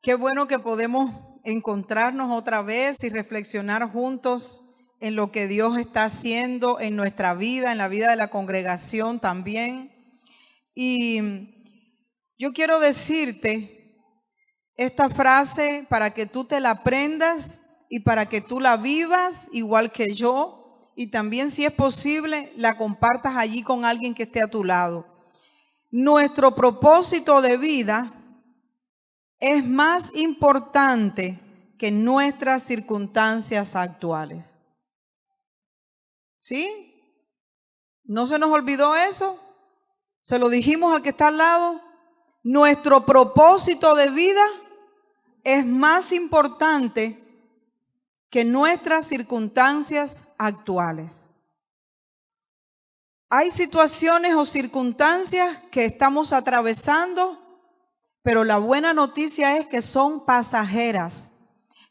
Qué bueno que podemos encontrarnos otra vez y reflexionar juntos en lo que Dios está haciendo en nuestra vida, en la vida de la congregación también. Y yo quiero decirte esta frase para que tú te la aprendas y para que tú la vivas igual que yo, y también, si es posible, la compartas allí con alguien que esté a tu lado. Nuestro propósito de vida es más importante que nuestras circunstancias actuales. ¿Sí? ¿No se nos olvidó eso? ¿Se lo dijimos al que está al lado? Nuestro propósito de vida es más importante que nuestras circunstancias actuales. Hay situaciones o circunstancias que estamos atravesando, pero la buena noticia es que son pasajeras,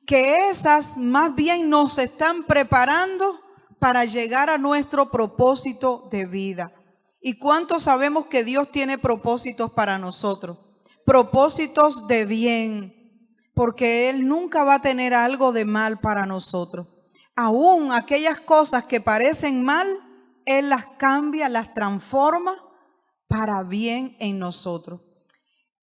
que esas más bien nos están preparando para llegar a nuestro propósito de vida. ¿Y cuántos sabemos que Dios tiene propósitos para nosotros? Propósitos de bien, porque Él nunca va a tener algo de mal para nosotros. Aún aquellas cosas que parecen mal, Él las cambia, las transforma para bien en nosotros.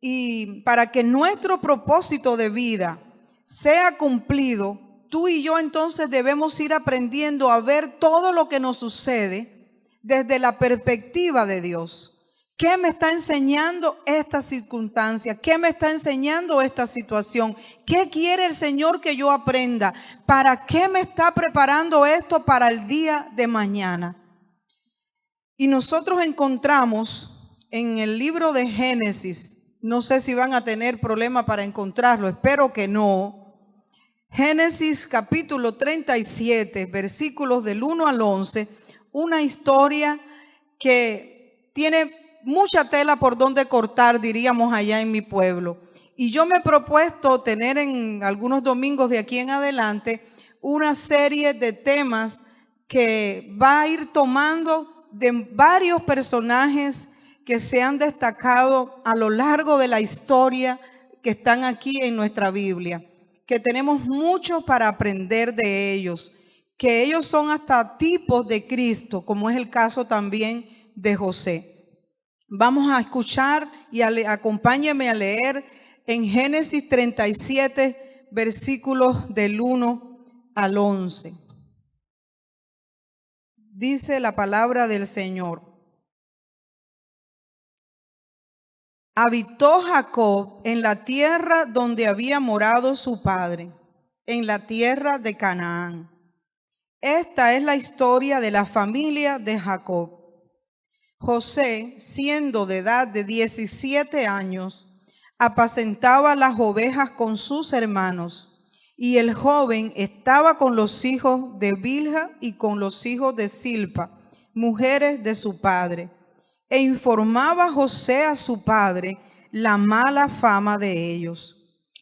Y para que nuestro propósito de vida sea cumplido, tú y yo entonces debemos ir aprendiendo a ver todo lo que nos sucede desde la perspectiva de Dios. ¿Qué me está enseñando esta circunstancia? ¿Qué me está enseñando esta situación? ¿Qué quiere el Señor que yo aprenda? ¿Para qué me está preparando esto para el día de mañana? Y nosotros encontramos en el libro de Génesis, no sé si van a tener problema para encontrarlo, espero que no. Génesis capítulo 37, versículos del 1 al 11, una historia que tiene mucha tela por donde cortar, diríamos allá en mi pueblo. Y yo me he propuesto tener en algunos domingos de aquí en adelante una serie de temas que va a ir tomando de varios personajes que se han destacado a lo largo de la historia, que están aquí en nuestra Biblia, que tenemos mucho para aprender de ellos, que ellos son hasta tipos de Cristo, como es el caso también de José. Vamos a escuchar y acompáñenme a leer en Génesis 37, versículos del 1 al 11. Dice la palabra del Señor. Habitó Jacob en la tierra donde había morado su padre, en la tierra de Canaán. Esta es la historia de la familia de Jacob. José, siendo de edad de 17 años, apacentaba las ovejas con sus hermanos, y el joven estaba con los hijos de Bilha y con los hijos de Silpa, mujeres de su padre. E informaba José a su padre la mala fama de ellos.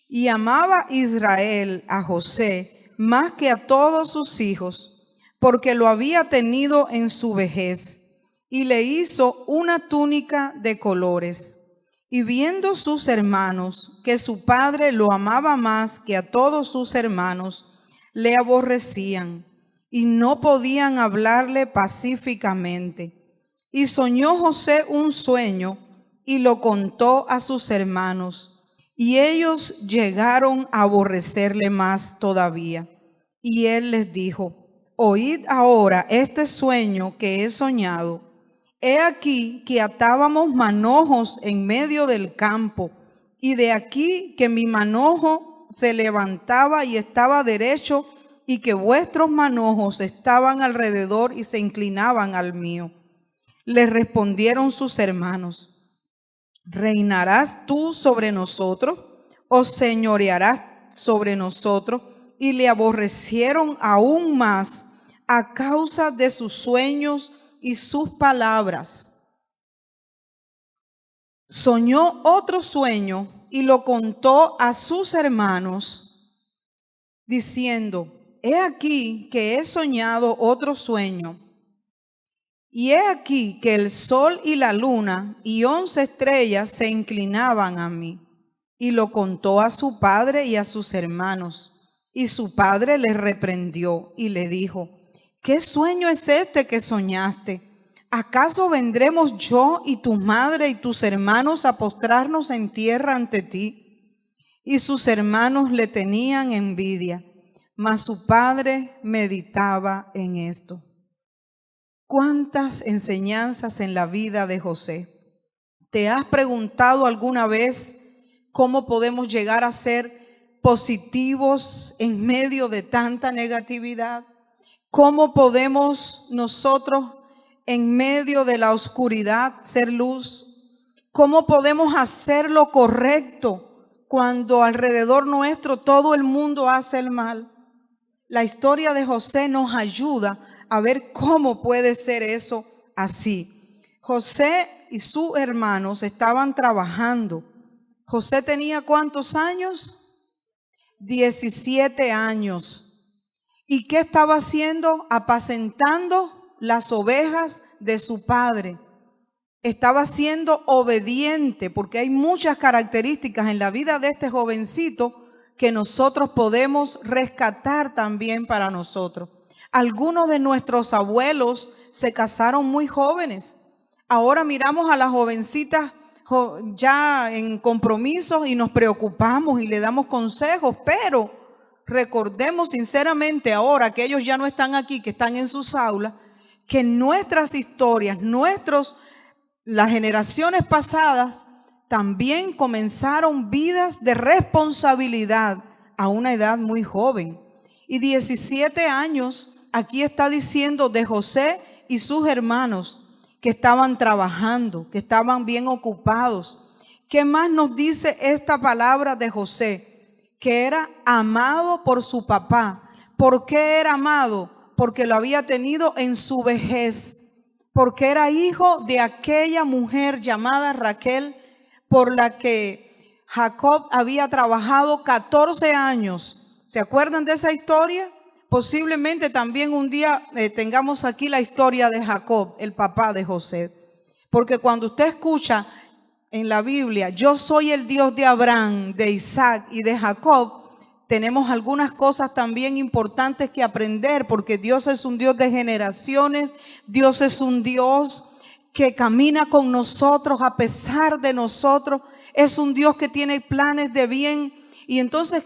Y amaba Israel a José más que a todos sus hijos, porque lo había tenido en su vejez, y le hizo una túnica de colores. Y viendo sus hermanos que su padre lo amaba más que a todos sus hermanos, le aborrecían y no podían hablarle pacíficamente. Y soñó José un sueño y lo contó a sus hermanos, y ellos llegaron a aborrecerle más todavía. Y él les dijo: oíd ahora este sueño que he soñado. He aquí que atábamos manojos en medio del campo, y de aquí que mi manojo se levantaba y estaba derecho, y que vuestros manojos estaban alrededor y se inclinaban al mío. Le respondieron sus hermanos: ¿reinarás tú sobre nosotros o señorearás sobre nosotros? Y le aborrecieron aún más a causa de sus sueños y sus palabras. Soñó otro sueño y lo contó a sus hermanos, diciendo: he aquí que he soñado otro sueño. Y he aquí que el sol y la luna y 11 estrellas se inclinaban a mí. y lo contó a su padre y a sus hermanos. Y su padre le reprendió y le dijo: ¿qué sueño es este que soñaste? ¿Acaso vendremos yo y tu madre y tus hermanos a postrarnos en tierra ante ti? Y sus hermanos le tenían envidia, mas su padre meditaba en esto. ¿Cuántas enseñanzas en la vida de José? ¿Te has preguntado alguna vez cómo podemos llegar a ser positivos en medio de tanta negatividad? ¿Cómo podemos nosotros en medio de la oscuridad ser luz? ¿Cómo podemos hacer lo correcto cuando alrededor nuestro todo el mundo hace el mal? La historia de José nos ayuda a ver cómo puede ser eso así. José y sus hermanos estaban trabajando. José tenía ¿cuántos años? 17 años. ¿Y qué estaba haciendo? Apacentando las ovejas de su padre. Estaba siendo obediente, porque hay muchas características en la vida de este jovencito que nosotros podemos rescatar también para nosotros. Algunos de nuestros abuelos se casaron muy jóvenes. Ahora miramos a las jovencitas ya en compromisos y nos preocupamos y le damos consejos, pero recordemos sinceramente ahora que ellos ya no están aquí, que están en sus aulas, que nuestras historias, las generaciones pasadas también comenzaron vidas de responsabilidad a una edad muy joven. Y 17 años, aquí está diciendo de José y sus hermanos que estaban trabajando, que estaban bien ocupados. ¿Qué más nos dice esta palabra de José? Que era amado por su papá. ¿Por qué era amado? Porque lo había tenido en su vejez. Porque era hijo de aquella mujer llamada Raquel, por la que Jacob había trabajado 14 años. ¿Se acuerdan de esa historia? Posiblemente también un día tengamos aquí la historia de Jacob, el papá de José. Porque cuando usted escucha en la Biblia, yo soy el Dios de Abraham, de Isaac y de Jacob, tenemos algunas cosas también importantes que aprender, porque Dios es un Dios de generaciones, Dios es un Dios que camina con nosotros a pesar de nosotros, es un Dios que tiene planes de bien. Y entonces,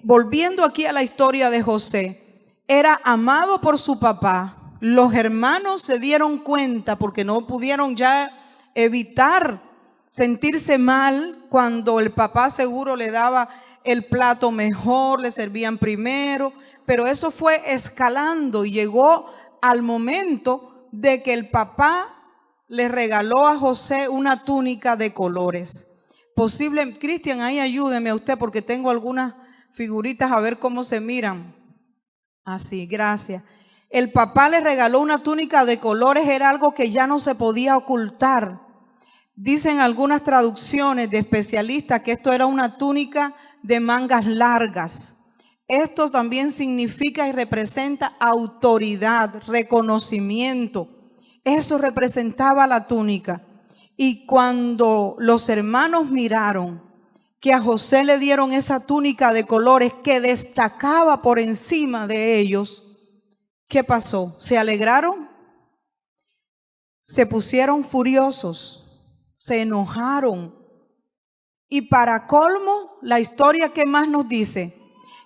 volviendo aquí a la historia de José, era amado por su papá. Los hermanos se dieron cuenta porque no pudieron ya evitar sentirse mal cuando el papá seguro le daba el plato mejor, le servían primero, pero eso fue escalando y llegó al momento de que el papá le regaló a José una túnica de colores. Cristian, ahí ayúdeme a usted porque tengo algunas figuritas a ver cómo se miran. Así, gracias. El papá le regaló una túnica de colores, era algo que ya no se podía ocultar. Dicen algunas traducciones de especialistas que esto era una túnica de mangas largas. Esto también significa y representa autoridad, reconocimiento. Eso representaba la túnica. Y cuando los hermanos miraron que a José le dieron esa túnica de colores que destacaba por encima de ellos, ¿qué pasó? ¿Se alegraron? Se pusieron furiosos. Se enojaron. Y para colmo, la historia que más nos dice,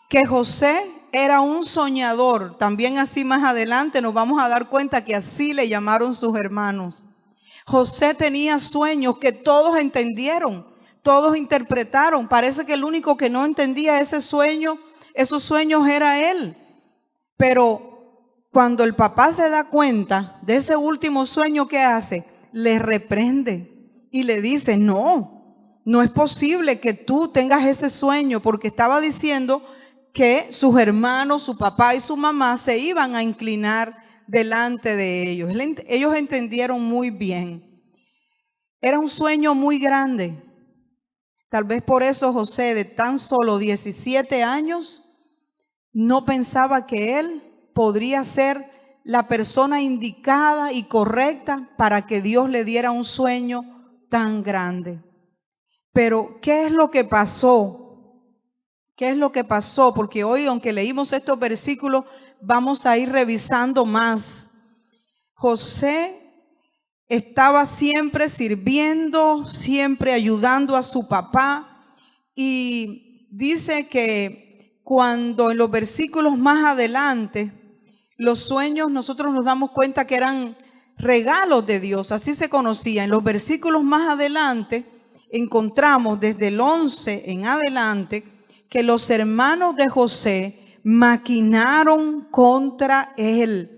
que José era un soñador. También así más adelante nos vamos a dar cuenta que así le llamaron sus hermanos. José tenía sueños que todos entendieron, todos interpretaron. Parece que el único que no entendía esos sueños era él. Pero cuando el papá se da cuenta de ese último sueño que hace, le reprende. Y le dice, no es posible que tú tengas ese sueño, porque estaba diciendo que sus hermanos, su papá y su mamá se iban a inclinar delante de ellos. Ellos entendieron muy bien. Era un sueño muy grande. Tal vez por eso José, de tan solo 17 años, no pensaba que él podría ser la persona indicada y correcta para que Dios le diera un sueño tan grande. Pero, ¿qué es lo que pasó? ¿Qué es lo que pasó? Porque hoy, aunque leímos estos versículos, vamos a ir revisando más. José estaba siempre sirviendo, siempre ayudando a su papá, y dice que cuando en los versículos más adelante, los sueños nosotros nos damos cuenta que eran regalos de Dios, así se conocía. En los versículos más adelante encontramos desde el 11 en adelante que los hermanos de José maquinaron contra él.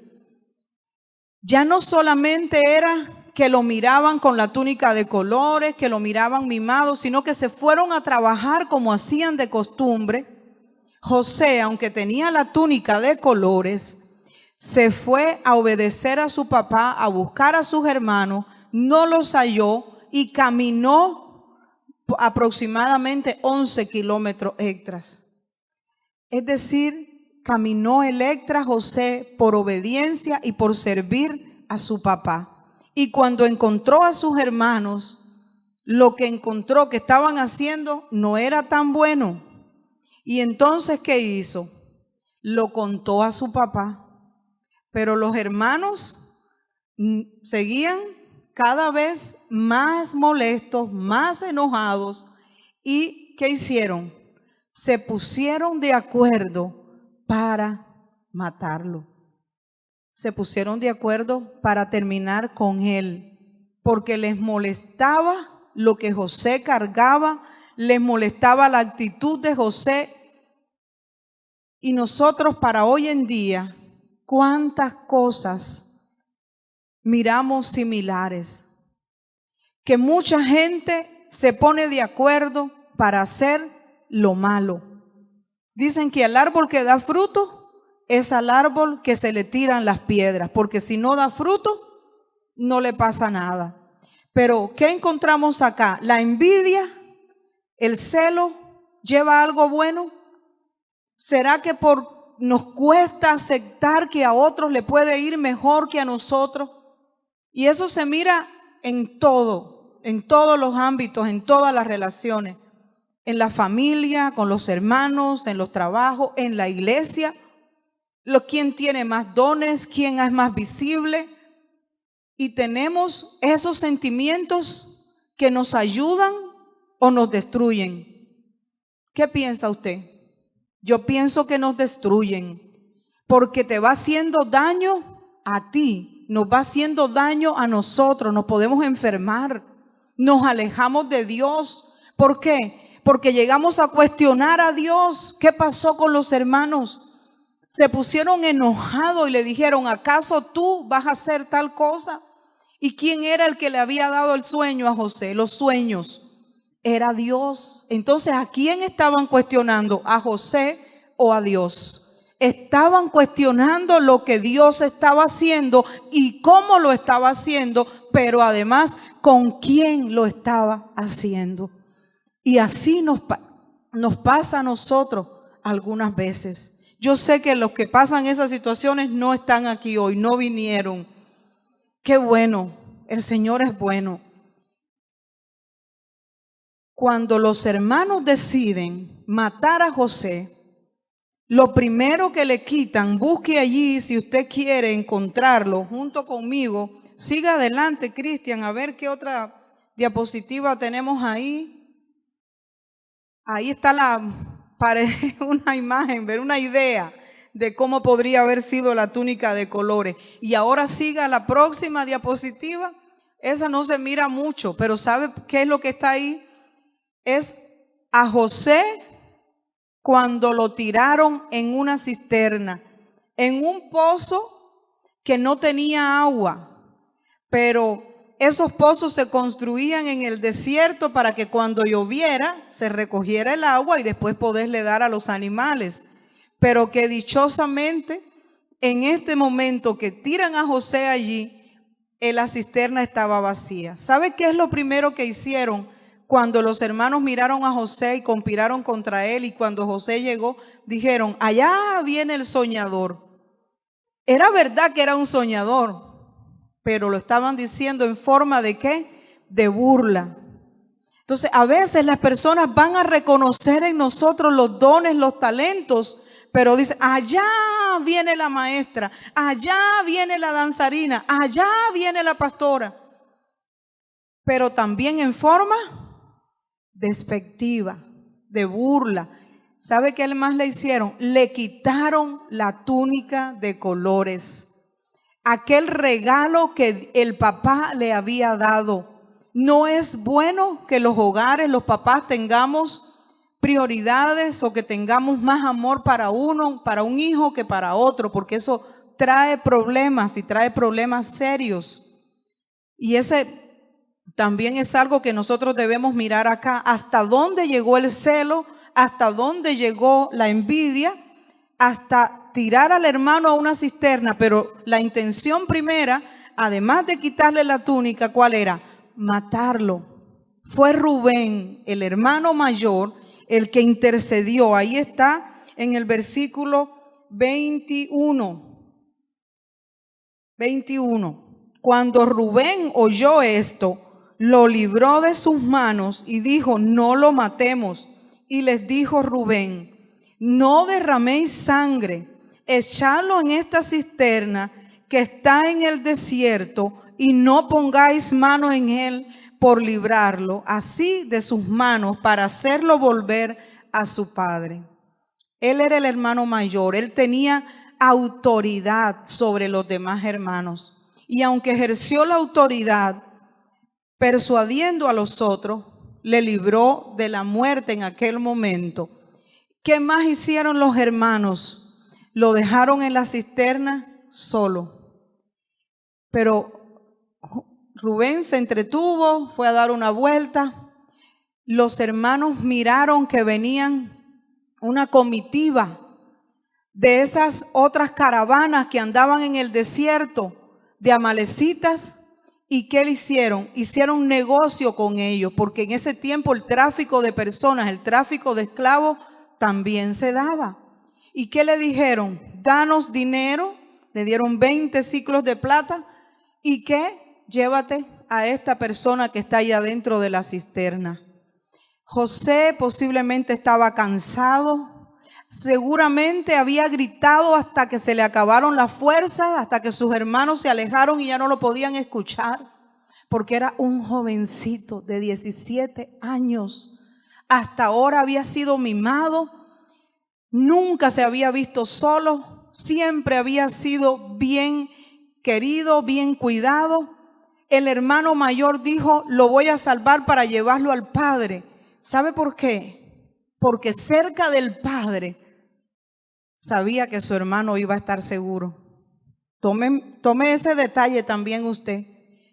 Ya no solamente era que lo miraban con la túnica de colores, que lo miraban mimado, sino que se fueron a trabajar como hacían de costumbre. José, aunque tenía la túnica de colores, se fue a obedecer a su papá, a buscar a sus hermanos, no los halló y caminó aproximadamente 11 kilómetros extras. Es decir, caminó el extra José por obediencia y por servir a su papá. Y cuando encontró a sus hermanos, lo que encontró que estaban haciendo no era tan bueno. Y entonces, ¿qué hizo? Lo contó a su papá. Pero los hermanos seguían cada vez más molestos, más enojados. ¿Y qué hicieron? Se pusieron de acuerdo para matarlo. Se pusieron de acuerdo para terminar con él, porque les molestaba lo que José cargaba, les molestaba la actitud de José. Y nosotros para hoy en día, ¿cuántas cosas miramos similares? Que mucha gente se pone de acuerdo para hacer lo malo. Dicen que al árbol que da fruto es al árbol que se le tiran las piedras, porque si no da fruto, no le pasa nada. Pero, ¿qué encontramos acá? La envidia, el celo, ¿lleva algo bueno? ¿Será que nos cuesta aceptar que a otros le puede ir mejor que a nosotros? Y eso se mira en todos los ámbitos, en todas las relaciones, en la familia, con los hermanos, en los trabajos, en la iglesia. ¿Quién tiene más dones? ¿Quién es más visible? Y tenemos esos sentimientos que nos ayudan o nos destruyen. ¿Qué piensa usted? Yo pienso que nos destruyen, porque te va haciendo daño a ti, nos va haciendo daño a nosotros, nos podemos enfermar, nos alejamos de Dios. ¿Por qué? Porque llegamos a cuestionar a Dios. ¿Qué pasó con los hermanos? Se pusieron enojados y le dijeron, ¿acaso tú vas a hacer tal cosa? ¿Y quién era el que le había dado el sueño a José? Los sueños. Era Dios. Entonces, ¿a quién estaban cuestionando? ¿A José o a Dios? Estaban cuestionando lo que Dios estaba haciendo y cómo lo estaba haciendo, pero además, ¿con quién lo estaba haciendo? Y así nos pasa a nosotros algunas veces. Yo sé que los que pasan esas situaciones no están aquí hoy, no vinieron. Qué bueno, el Señor es bueno. Cuando los hermanos deciden matar a José, lo primero que le quitan, busque allí si usted quiere encontrarlo junto conmigo. Siga adelante, Cristian, a ver qué otra diapositiva tenemos ahí. Ahí está una imagen, ver una idea de cómo podría haber sido la túnica de colores. Y ahora siga la próxima diapositiva. Esa no se mira mucho, pero ¿sabe qué es lo que está ahí? Es a José cuando lo tiraron en una cisterna, en un pozo que no tenía agua, pero esos pozos se construían en el desierto para que cuando lloviera se recogiera el agua y después poderle dar a los animales. Pero que dichosamente en este momento que tiran a José allí, la cisterna estaba vacía. ¿Sabe qué es lo primero que hicieron cuando los hermanos miraron a José y conspiraron contra él? Y cuando José llegó, dijeron, allá viene el soñador. Era verdad que era un soñador, pero lo estaban diciendo en forma de ¿qué? De burla. Entonces, a veces las personas van a reconocer en nosotros los dones, los talentos, pero dicen, allá viene la maestra, allá viene la danzarina, allá viene la pastora. Pero también en forma despectiva, de burla. ¿Sabe qué más le hicieron? Le quitaron la túnica de colores. Aquel regalo que el papá le había dado. No es bueno que los hogares, los papás tengamos prioridades o que tengamos más amor para uno, para un hijo que para otro, porque eso trae problemas y trae problemas serios. Y ese también es algo que nosotros debemos mirar acá. ¿Hasta dónde llegó el celo? ¿Hasta dónde llegó la envidia? Hasta tirar al hermano a una cisterna. Pero la intención primera, además de quitarle la túnica, ¿cuál era? Matarlo. Fue Rubén, el hermano mayor, el que intercedió. Ahí está en el versículo 21. Cuando Rubén oyó esto, lo libró de sus manos y dijo, no lo matemos. Y les dijo Rubén, no derraméis sangre, echadlo en esta cisterna que está en el desierto y no pongáis mano en él por librarlo así de sus manos para hacerlo volver a su padre. Él era el hermano mayor, él tenía autoridad sobre los demás hermanos. Y aunque ejerció la autoridad, persuadiendo a los otros, le libró de la muerte en aquel momento. ¿Qué más hicieron los hermanos? Lo dejaron en la cisterna solo. Pero Rubén se entretuvo, fue a dar una vuelta. Los hermanos miraron que venían una comitiva de esas otras caravanas que andaban en el desierto de amalecitas. ¿Y qué le hicieron? Hicieron negocio con ellos, porque en ese tiempo el tráfico de personas, el tráfico de esclavos también se daba. ¿Y qué le dijeron? Danos dinero, le dieron 20 ciclos de plata, ¿y qué? Llévate a esta persona que está ahí adentro de la cisterna. José posiblemente estaba cansado, seguramente había gritado hasta que se le acabaron las fuerzas, hasta que sus hermanos se alejaron y ya no lo podían escuchar, porque era un jovencito de 17 años. Hasta ahora había sido mimado, nunca se había visto solo, siempre había sido bien querido, bien cuidado. El hermano mayor dijo, lo voy a salvar para llevarlo al padre. ¿Sabe por qué? Porque cerca del padre sabía que su hermano iba a estar seguro. Tome ese detalle también usted.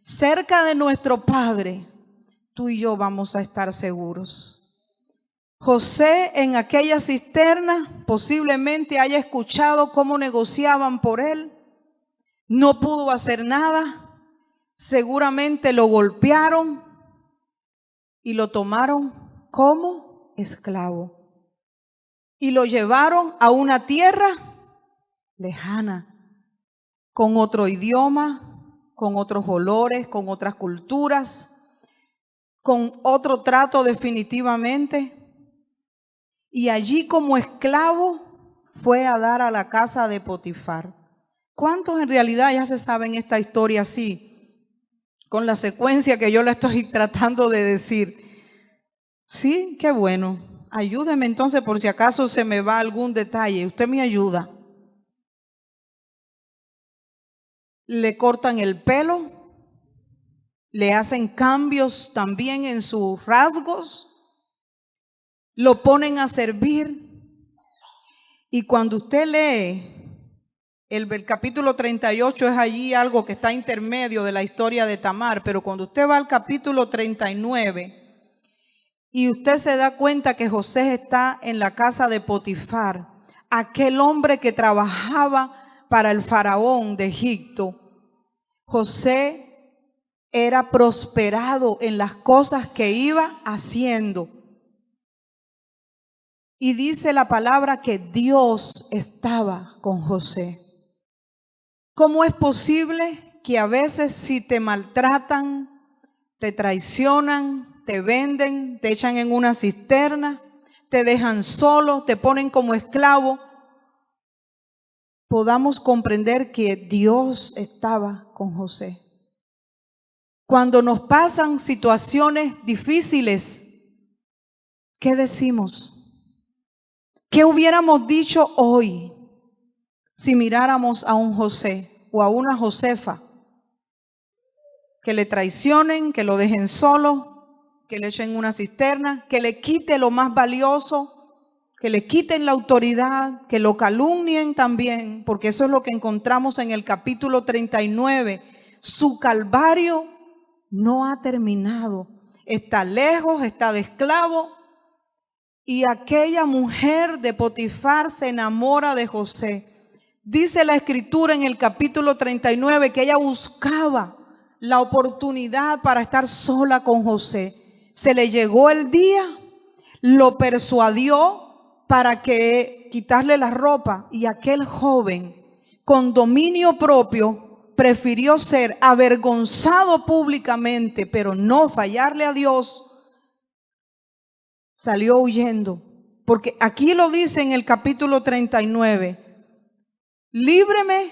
Cerca de nuestro padre, tú y yo vamos a estar seguros. José en aquella cisterna posiblemente haya escuchado cómo negociaban por él. No pudo hacer nada. Seguramente lo golpearon y lo tomaron como esclavo. Y lo llevaron a una tierra lejana, con otro idioma, con otros olores, con otras culturas, con otro trato definitivamente. Y allí como esclavo fue a dar a la casa de Potifar. ¿Cuántos en realidad ya se saben esta historia así? Con la secuencia que yo le estoy tratando de decir. Sí, qué bueno. Ayúdeme entonces por si acaso se me va algún detalle. Usted me ayuda. Le cortan el pelo, le hacen cambios también en sus rasgos, lo ponen a servir. Y cuando usted lee el capítulo 38, es allí algo que está intermedio de la historia de Tamar, pero cuando usted va al capítulo 39 y usted se da cuenta que José está en la casa de Potifar, aquel hombre que trabajaba para el faraón de Egipto, José era prosperado en las cosas que iba haciendo. Y dice la palabra que Dios estaba con José. ¿Cómo es posible que a veces si te maltratan, te traicionan, te venden, te echan en una cisterna, te dejan solo, te ponen como esclavo, podamos comprender que Dios estaba con José. Cuando nos pasan situaciones difíciles, ¿qué decimos? ¿Qué hubiéramos dicho hoy si miráramos a un José o a una Josefa? Que le traicionen, que lo dejen solo, que le echen una cisterna, que le quite lo más valioso, que le quiten la autoridad, que lo calumnien también, porque eso es lo que encontramos en el capítulo 39. Su calvario no ha terminado, está lejos, está de esclavo, y aquella mujer de Potifar se enamora de José. Dice la escritura en el capítulo 39 que ella buscaba la oportunidad para estar sola con José. Se le llegó el día, lo persuadió para que quitarle la ropa, y aquel joven con dominio propio prefirió ser avergonzado públicamente, pero no fallarle a Dios. Salió huyendo, porque aquí lo dice en el capítulo 39, líbreme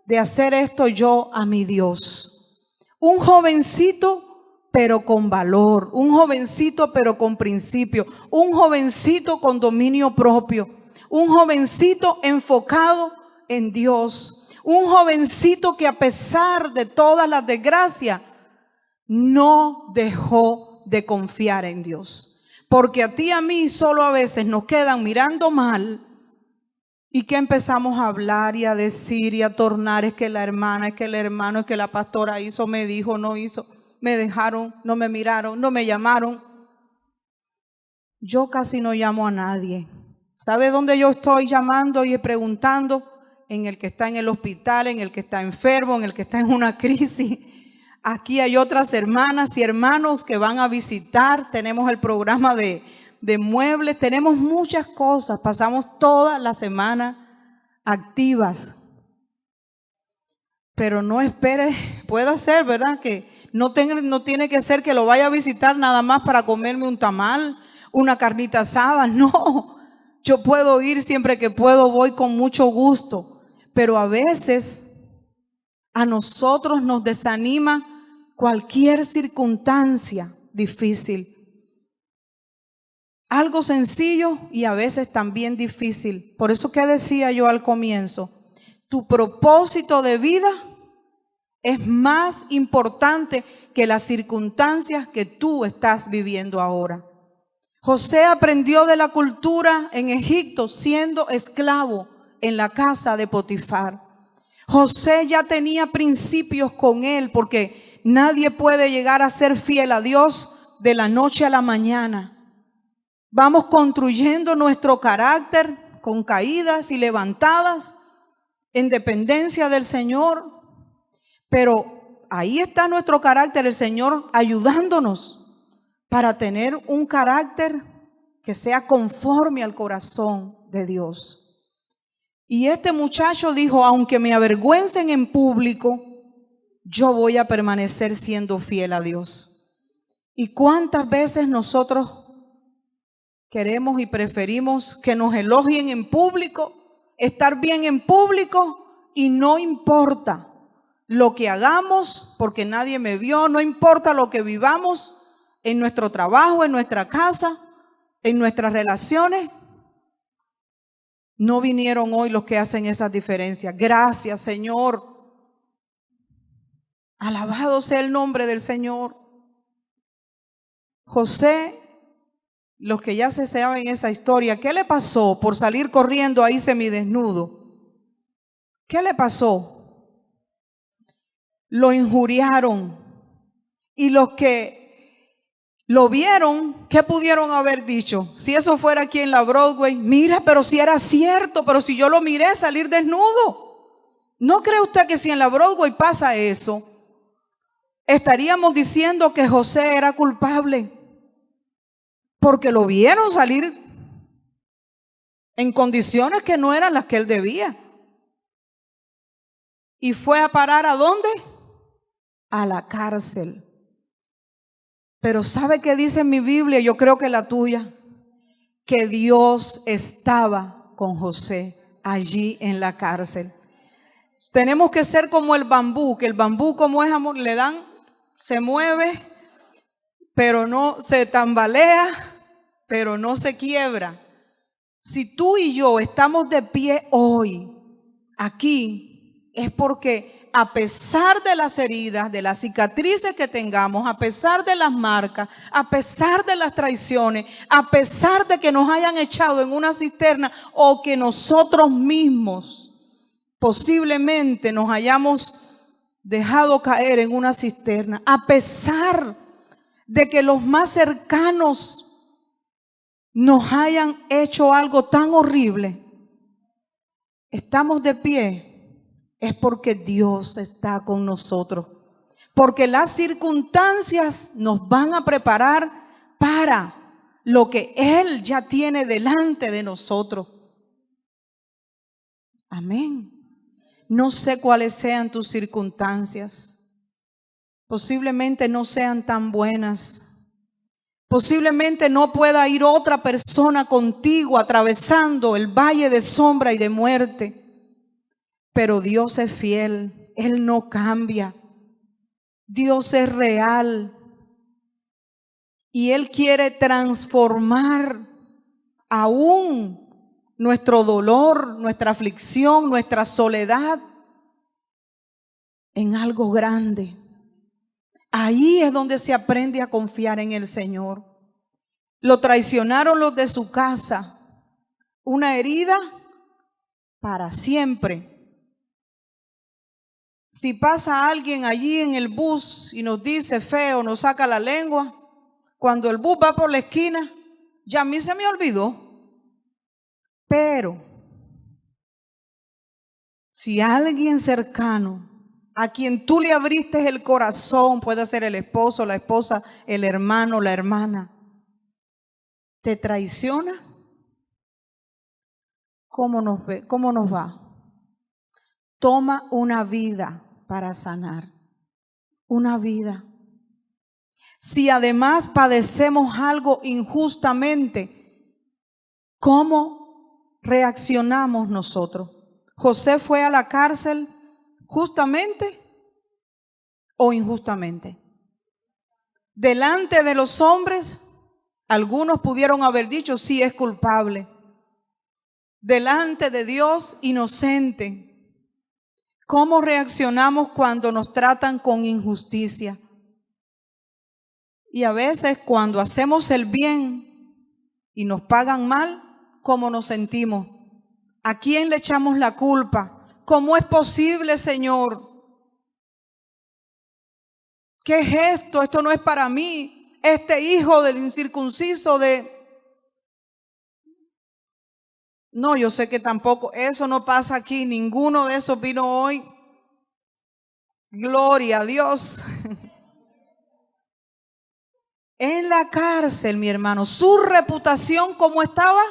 de hacer esto yo a mi Dios. Un jovencito pero con valor, un jovencito pero con principio, un jovencito con dominio propio, un jovencito enfocado en Dios, un jovencito que a pesar de todas las desgracias no dejó de confiar en Dios. Porque a ti y a mí solo a veces nos quedan mirando mal, y que empezamos a hablar y a decir y a tornar, es que la hermana, es que el hermano, es que la pastora hizo, me dijo, no hizo, me dejaron, no me miraron, no me llamaron. Yo casi no llamo a nadie. ¿Sabe dónde yo estoy llamando y preguntando? En el que está en el hospital, en el que está enfermo, en el que está en una crisis. Aquí hay otras hermanas y hermanos que van a visitar. Tenemos el programa de muebles, tenemos muchas cosas. Pasamos toda la semana activas. Pero no espere, puede ser, ¿verdad? Que no tiene que ser que lo vaya a visitar nada más para comerme un tamal, una carnita asada. No, yo puedo ir siempre que puedo, voy con mucho gusto. Pero a veces a nosotros nos desanima cualquier circunstancia difícil. Algo sencillo y a veces también difícil. Por eso que decía yo al comienzo, tu propósito de vida es más importante que las circunstancias que tú estás viviendo ahora. José aprendió de la cultura en Egipto siendo esclavo en la casa de Potifar. José ya tenía principios con él, porque nadie puede llegar a ser fiel a Dios de la noche a la mañana. Vamos construyendo nuestro carácter con caídas y levantadas en dependencia del Señor, pero ahí está nuestro carácter, el Señor ayudándonos para tener un carácter que sea conforme al corazón de Dios. Y este muchacho dijo, aunque me avergüencen en público, yo voy a permanecer siendo fiel a Dios. ¿Y cuántas veces nosotros queremos y preferimos que nos elogien en público, estar bien en público, y no importa lo que hagamos porque nadie me vio, no importa lo que vivamos en nuestro trabajo, en nuestra casa, en nuestras relaciones? No vinieron hoy los que hacen esas diferencias. Gracias, Señor. Alabado sea el nombre del Señor. José, los que ya se saben esa historia, ¿qué le pasó por salir corriendo ahí semidesnudo? ¿Qué le pasó? Lo injuriaron. Y los que lo vieron, ¿qué pudieron haber dicho? Si eso fuera aquí en la Broadway, mira, pero si era cierto, pero si yo lo miré salir desnudo. ¿No cree usted que si en la Broadway pasa eso, estaríamos diciendo que José era culpable? Porque lo vieron salir en condiciones que no eran las que él debía. Y fue a parar ¿a dónde? A la cárcel. Pero ¿sabe qué dice mi Biblia? Yo creo que la tuya. Que Dios estaba con José allí en la cárcel. Tenemos que ser como el bambú, que el bambú, como es, amor, le dan, se mueve, pero no se tambalea, pero no se quiebra. Si tú y yo estamos de pie hoy aquí, es porque a pesar de las heridas, de las cicatrices que tengamos, a pesar de las marcas, a pesar de las traiciones, a pesar de que nos hayan echado en una cisterna o que nosotros mismos posiblemente nos hayamos dejado caer en una cisterna, a pesar de que los más cercanos nos hayan hecho algo tan horrible, estamos de pie, es porque Dios está con nosotros, porque las circunstancias nos van a preparar para lo que Él ya tiene delante de nosotros. Amén. No sé cuáles sean tus circunstancias. Posiblemente no sean tan buenas. Posiblemente no pueda ir otra persona contigo atravesando el valle de sombra y de muerte. Pero Dios es fiel. Él no cambia. Dios es real. Y Él quiere transformar aún nuestro dolor, nuestra aflicción, nuestra soledad en algo grande. Ahí es donde se aprende a confiar en el Señor. Lo traicionaron los de su casa. Una herida para siempre. Si pasa alguien allí en el bus y nos dice feo, nos saca la lengua, cuando el bus va por la esquina, ya a mí se me olvidó. Pero si alguien cercano, a quien tú le abriste el corazón, puede ser el esposo, la esposa, el hermano, la hermana, te traiciona, ¿cómo nos ve? ¿Cómo nos va? Toma una vida para sanar, una vida. Si además padecemos algo injustamente, ¿cómo reaccionamos nosotros? ¿José fue a la cárcel justamente o injustamente? Delante de los hombres, algunos pudieron haber dicho, sí, es culpable. Delante de Dios, inocente. ¿Cómo reaccionamos cuando nos tratan con injusticia? Y a veces cuando hacemos el bien y nos pagan mal, ¿cómo nos sentimos? ¿A quién le echamos la culpa? ¿Cómo es posible, Señor? ¿Qué es esto? Esto no es para mí. Este hijo del incircunciso de... No, yo sé que tampoco, eso no pasa aquí, ninguno de esos vino hoy. Gloria a Dios. En la cárcel, mi hermano, su reputación, ¿cómo estaba?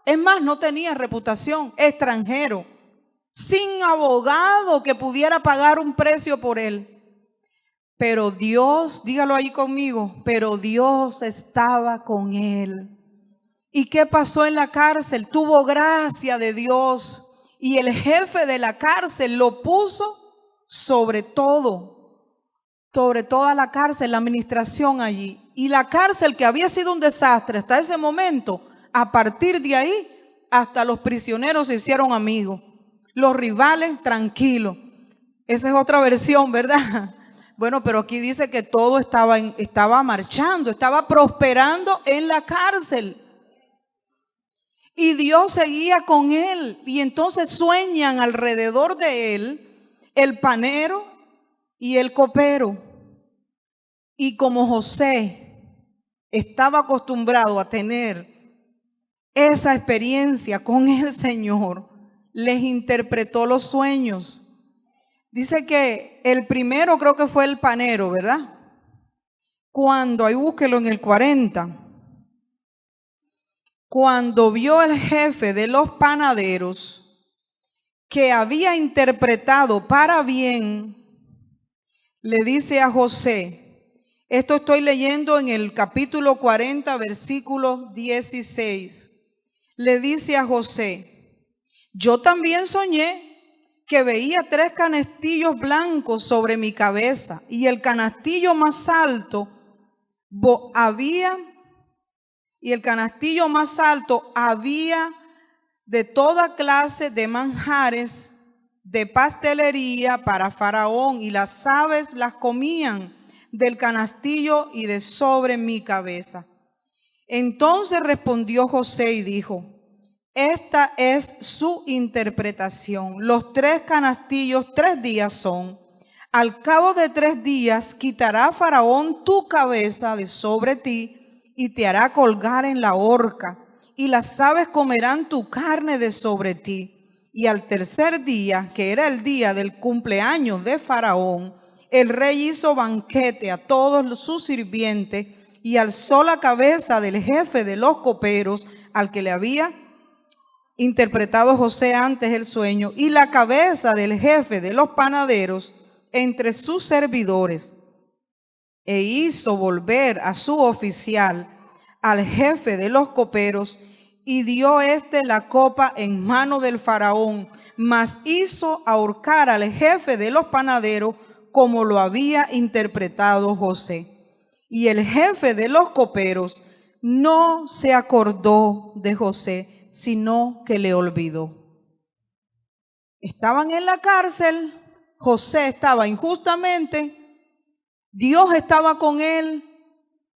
Es más, no tenía reputación, extranjero, sin abogado que pudiera pagar un precio por él. Pero Dios, dígalo ahí conmigo, pero Dios estaba con él. ¿Y qué pasó en la cárcel? Tuvo gracia de Dios y el jefe de la cárcel lo puso sobre todo, sobre toda la cárcel, la administración allí. Y la cárcel, que había sido un desastre hasta ese momento, a partir de ahí, hasta los prisioneros se hicieron amigos. Los rivales, tranquilos. Esa es otra versión, ¿verdad? Bueno, pero aquí dice que todo estaba marchando, estaba prosperando en la cárcel. Y Dios seguía con él. Y entonces sueñan alrededor de él el panero y el copero. Y como José estaba acostumbrado a tener esa experiencia con el Señor, les interpretó los sueños. Dice que el primero creo que fue el panero, ¿verdad? Cuando, ahí búsquelo en el 40. Cuando vio el jefe de los panaderos que había interpretado para bien, le dice a José, Esto estoy leyendo en el capítulo 40, versículo 16. Le dice a José: yo también soñé que veía 3 canastillos blancos sobre mi cabeza, y el canastillo más alto había de toda clase de manjares de pastelería para Faraón, y las aves las comían del canastillo y de sobre mi cabeza. Entonces respondió José y dijo: esta es su interpretación. Los 3 canastillos 3 días son. Al cabo de 3 días quitará Faraón tu cabeza de sobre ti y te hará colgar en la horca, y las aves comerán tu carne de sobre ti. Y al tercer día, que era el día del cumpleaños de Faraón, el rey hizo banquete a todos sus sirvientes y alzó la cabeza del jefe de los coperos, al que le había interpretado José antes el sueño, y la cabeza del jefe de los panaderos entre sus servidores, e hizo volver a su oficial, al jefe de los coperos, y dio la copa en mano del faraón, mas hizo ahorcar al jefe de los panaderos como lo había interpretado José. Y el jefe de los coperos no se acordó de José, sino que le olvidó. Estaban en la cárcel, José estaba injustamente, Dios estaba con él,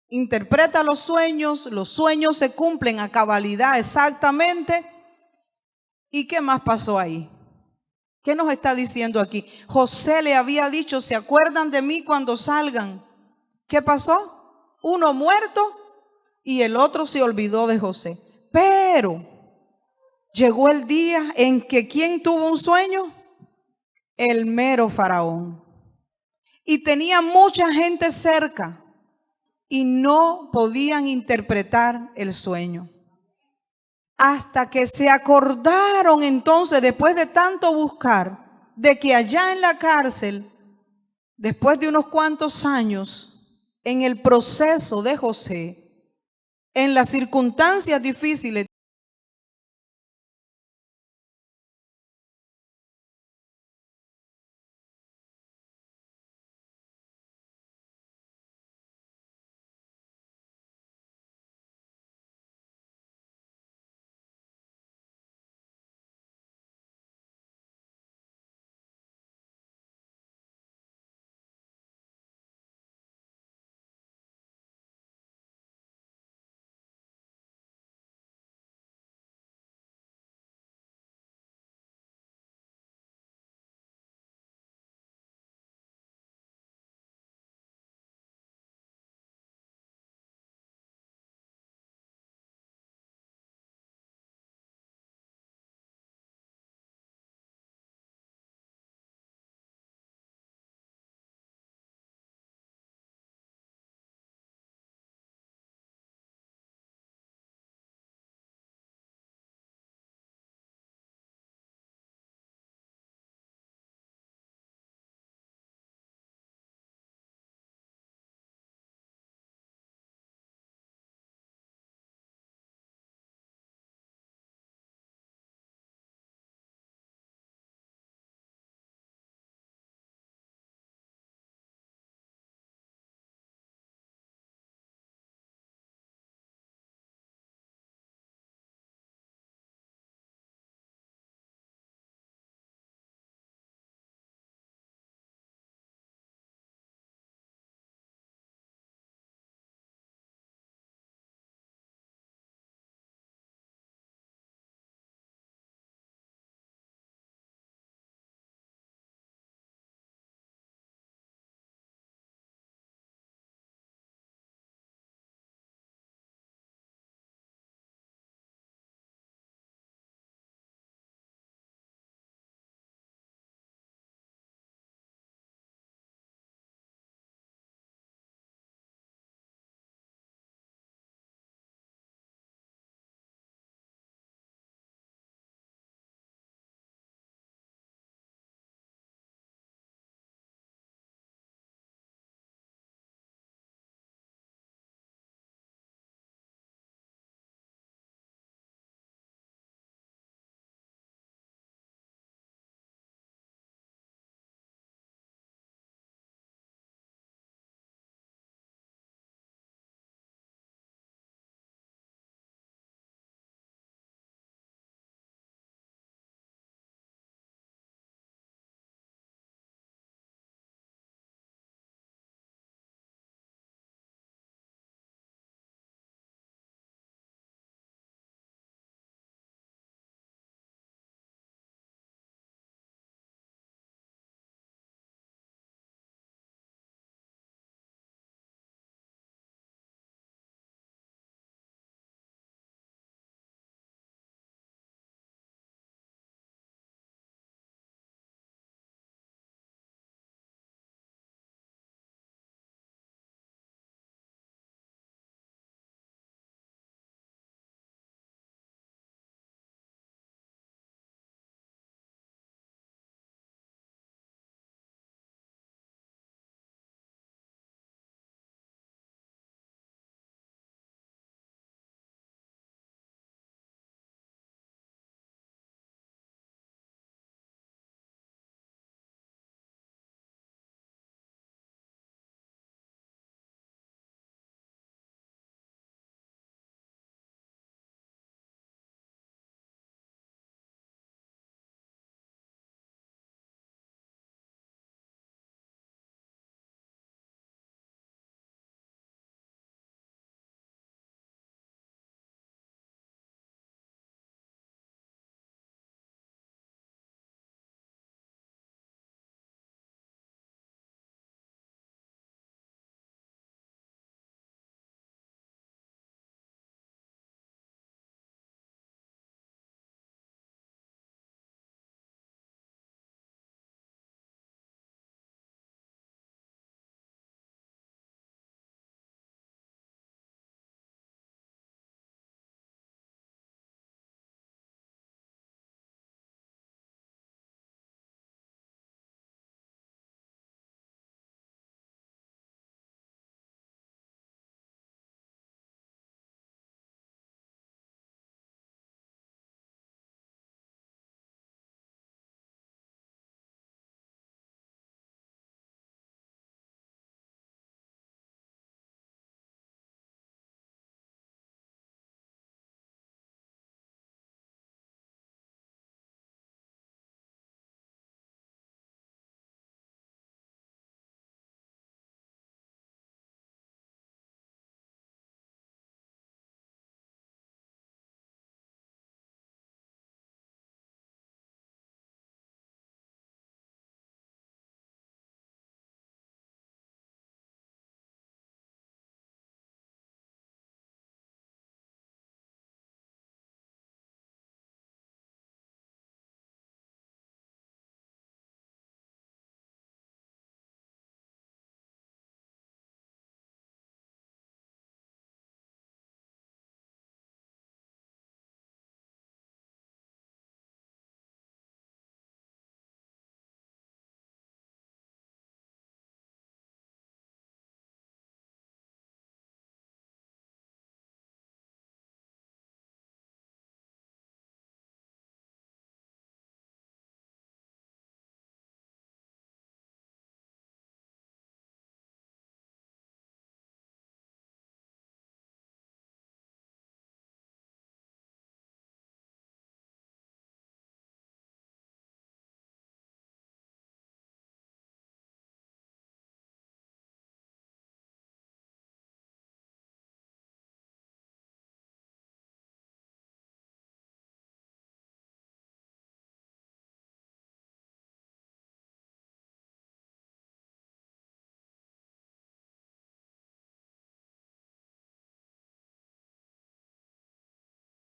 interpreta los sueños se cumplen a cabalidad exactamente. ¿Y qué más pasó ahí? ¿Qué nos está diciendo aquí? José le había dicho: ¿se acuerdan de mí cuando salgan? ¿Qué pasó? Uno muerto y el otro se olvidó de José. Pero llegó el día en que ¿quién tuvo un sueño? El mero faraón. Y tenía mucha gente cerca y no podían interpretar el sueño. Hasta que se acordaron entonces, después de tanto buscar, de que allá en la cárcel, después de unos cuantos años, en el proceso de José, en las circunstancias difíciles,